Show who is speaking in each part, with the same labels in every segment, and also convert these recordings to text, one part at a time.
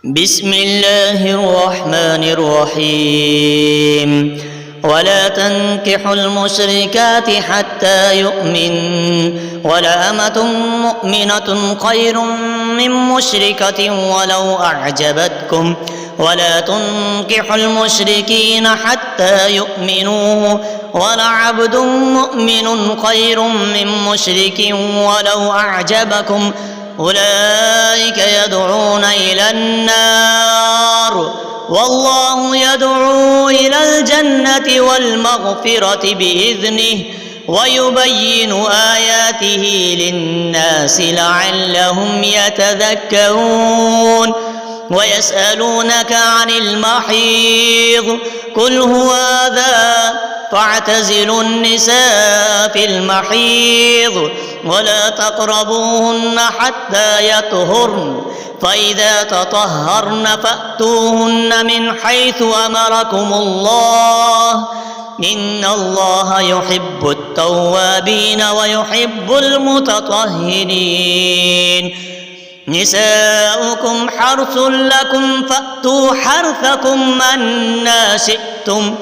Speaker 1: بسم الله الرحمن الرحيم ولا تنكحوا المشركات حتى يؤمن ولأمة مؤمنة خير من مشركة ولو أعجبتكم ولا تنكحوا المشركين حتى يؤمنوا ولعبد مؤمن خير من مشرك ولو أعجبكم أولئك يدعون إلى النار والله يدعو إلى الجنة والمغفرة بإذنه ويبين آياته للناس لعلهم يتذكرون ويسألونك عن المحيض قل هو أذى فاعتزلوا النساء في المحيض ولا تقربوهن حتى يطهرن فإذا تطهرن فأتوهن من حيث أمركم الله إن الله يحب التوابين ويحب المتطهرين نساؤكم حرث لكم فأتوا حرثكم أنى شئتم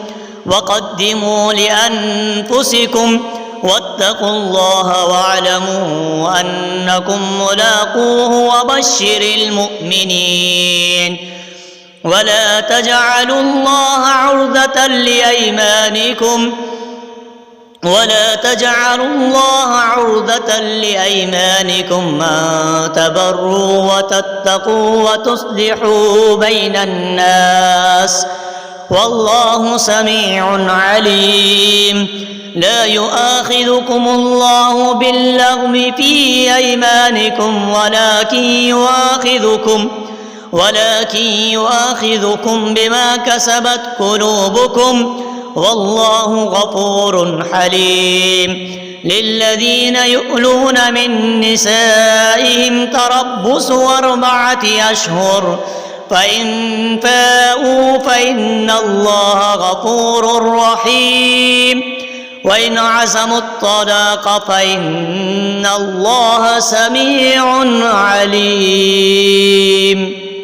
Speaker 1: وقدموا لأنفسكم واتقوا الله واعلموا أنكم ملاقوه وبشر المؤمنين ولا تجعلوا الله عرضة لأيمانكم أن تبروا وتتقوا وتصلحوا بين الناس والله سميع عليم لا يؤاخذكم الله باللغو في أيمانكم ولكن يؤاخذكم بما كسبت قلوبكم والله غفور حليم للذين يؤلون من نسائهم تربص 4 أشهر فإن فاءوا فإن الله غفور رحيم وإن عزموا الطلاق فإن الله سميع عليم